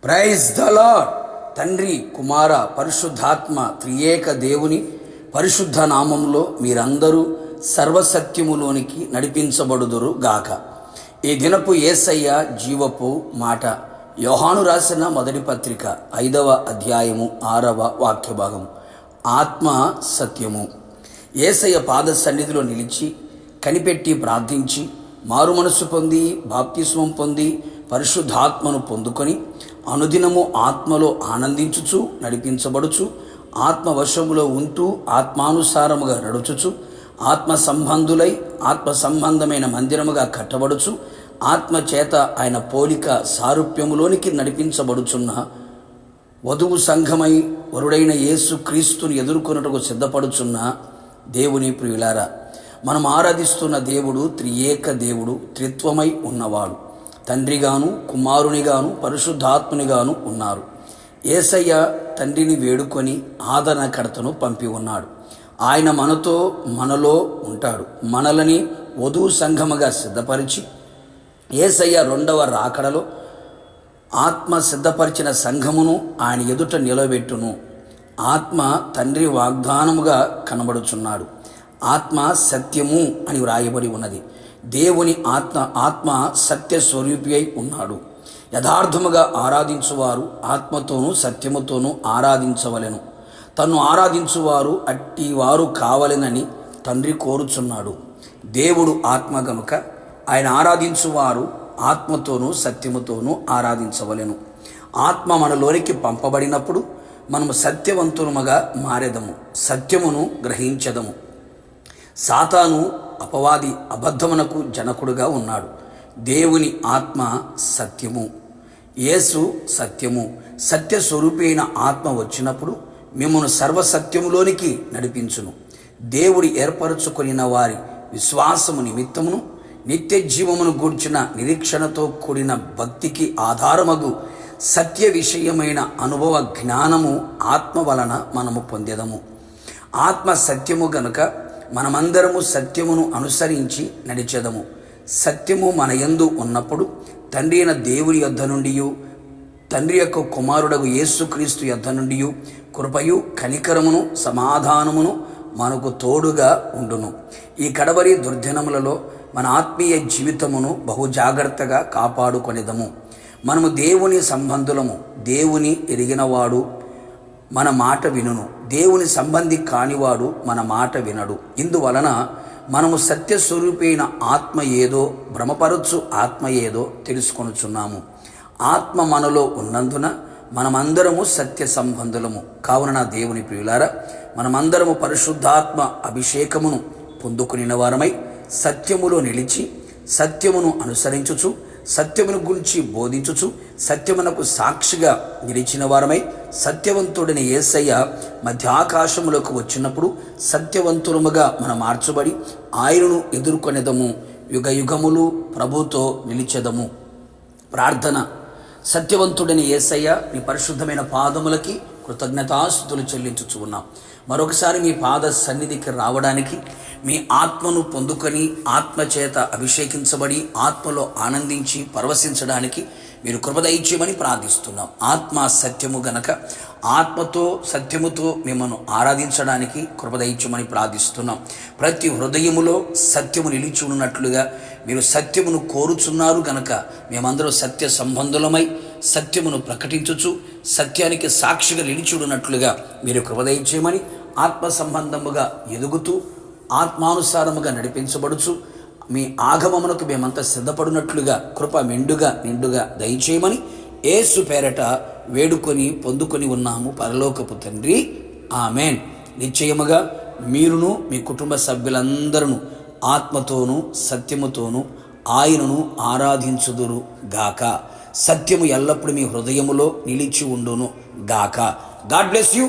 Praise the lord. తండ్రి, కుమార, పరిశుద్ధాత్మ త్రియేక దేవుని పరిశుద్ధ నామంలో మీరందరూ సర్వసత్యములోనికి నడిపించబడుదురు గాక. ఈ దినపు యేసయ్య జీవపు మాట. యోహాను రాసిన మొదటి పత్రిక 5వ అధ్యాయము 6వ వాక్య భాగం. ఆత్మ సత్యము. యేసయ్య పాద సన్నిధిలో నిలిచి కనిపెట్టి ప్రార్థించి మారు మనసు పొంది బాప్తిస్మం పొంది పరిశుద్ధాత్మను పొందుకొని అనుదినము ఆత్మలో ఆనందించుచు నడిపించబడుచు ఆత్మవశములో ఉంటూ ఆత్మానుసారముగా నడుచుచు ఆత్మ సంబంధులై ఆత్మ సంబంధమైన మందిరముగా కట్టబడుచు ఆత్మ చేత ఆయన పోలిక సారూప్యములోనికి నడిపించబడుచున్న వధువు సంఘమై వరుడైన యేసు క్రీస్తుని ఎదుర్కొనుటకు సిద్ధపడుచున్న దేవుని ప్రియులారా, మనం ఆరాధిస్తున్న దేవుడు త్రియేక దేవుడు, త్రిత్వమై ఉన్నవాడు. తండ్రిగాను కుమారునిగాను పరిశుద్ధాత్మునిగాను ఉన్నారు. యేసయ్య తండ్రిని వేడుకొని ఆదరణకర్తను పంపి ఉన్నాడు. ఆయన మనలో ఉంటాడు. మనలని వధువు సంఘముగా సిద్ధపరిచి యేసయ్య 2వ రాకడలో ఆత్మ సిద్ధపరిచిన సంఘమును ఆయన ఎదుట నిలబెట్టును. ఆత్మ తండ్రి వాగ్దానముగా కనబడుచున్నాడు. ఆత్మ సత్యము అని వ్రాయబడి ఉన్నది. దేవుని ఆత్మ సత్య స్వరూపి అయి ఉన్నాడు. యథార్థముగా ఆరాధించువారు ఆత్మతోనూ సత్యముతోనూ ఆరాధించవలెను. తన్ను ఆరాధించువారు అట్టి వారు కావలెనని తండ్రి కోరుచున్నాడు. దేవుడు ఆత్మ గనుక ఆయన ఆరాధించువారు ఆత్మతోనూ సత్యముతోనూ ఆరాధించవలెను. ఆత్మ మనలోనికి పంపబడినప్పుడు మనము సత్యవంతులముగా మారెదము, సత్యమును గ్రహించెదము. సాతాను అపవాది అబద్ధమునకు జనకుడుగా ఉన్నాడు. దేవుని ఆత్మ సత్యము, యేసు సత్యము. సత్య స్వరూపి అయిన ఆత్మ వచ్చినప్పుడు మిమ్మల్ని సర్వసత్యములోనికి నడిపించును. దేవుడి ఏర్పరచుకొనిన వారి విశ్వాసము నిమిత్తమును నిత్య జీవమును గూర్చిన నిరీక్షణతో కూడిన భక్తికి ఆధారమగు సత్య విషయమైన అనుభవ జ్ఞానము ఆత్మ వలన మనము పొందెదము. ఆత్మ సత్యము గనుక మనమందరము సత్యమును అనుసరించి నడిచెదము. సత్యము మన యందు ఉన్నప్పుడు తండ్రి అయిన దేవుని యొద్ద నుండి తండ్రి యొక్క కుమారుడగు యేసుక్రీస్తు యొద్ద నుండి కృపయు కనికరమును సమాధానమును మనకు తోడుగా ఉండును. ఈ కడవరి దుర్దినములలో మన ఆత్మీయ జీవితమును బహు జాగ్రత్తగా కాపాడుకొనిదము. మనము దేవుని సంబంధులము. దేవుని ఎరిగినవాడు మన మాట వినును. దేవుని సంబంధి కానివాడు మన మాట వినడు. ఇందువలన మనము సత్యస్వరూపి అయిన ఆత్మ ఏదో భ్రమపరచు ఆత్మ ఏదో తెలుసుకొనుచున్నాము. ఆత్మ మనలో ఉన్నందున మనమందరము సత్య సంబంధులము. కావున నా దేవుని ప్రియులారా, మనమందరము పరిశుద్ధాత్మ అభిషేకమును పొందుకుని వారమై సత్యములో నిలిచి సత్యమును అనుసరించుచు సత్యమును గురించి బోధించుచు సత్యమునకు సాక్షిగా నిలిచిన వారమై సత్యవంతుడిని యేసయ్య మధ్యాకాశములకు వచ్చినప్పుడు సత్యవంతులముగా మనం మార్చబడి ఆయనను ఎదుర్కొనేదము. యుగ యుగములు ప్రభుతో నిలిచెదము. ప్రార్థన. సత్యవంతుడిని యేసయ్య నీ పరిశుద్ధమైన పాదములకి కృతజ్ఞతాస్తుతులు చెల్లించుచు ఉన్నాం. మరొకసారి మీ పాద సన్నిధికి రావడానికి, మీ ఆత్మను పొందుకొని ఆత్మచేత అభిషేకించబడి ఆత్మలో ఆనందించి పరవశించడానికి మీరు కృప దయచేయమని ప్రార్థిస్తున్నాం. ఆత్మ సత్యము గనక ఆత్మతో సత్యముతో మిమ్మల్ని ఆరాధించడానికి కృప దయచేయమని ప్రార్థిస్తున్నాం. ప్రతి హృదయములో సత్యము నిలిచి ఉన్నట్లుగా మీరు సత్యమును కోరుచున్నారు గనక మేమందరూ సత్య సంబంధులమై సత్యమును ప్రకటించుచు సత్యానికి సాక్షిగా నిలిచుడున్నట్లుగా మీరు కృప దయచేయమని ఆత్మ సంబంధముగా ఎదుగుతూ ఆత్మానుసారముగా నడిపించబడుచు మీ ఆగమమునకు మేమంతా సిద్ధపడినట్లుగా కృప మెండుగా నిండుగా దయచేయమని యేసు పేరట వేడుకొని పొందుకొని ఉన్నాము పరలోకపు తండ్రి. ఆమెన్. నిశ్చయముగా మీరును మీ కుటుంబ సభ్యులందరూ ఆత్మతోనూ సత్యముతోనూ ఆయనను ఆరాధించుదురు గాక. సత్యము ఎల్లప్పుడూ మీ హృదయములో నిలిచి ఉండును గాక. God bless you.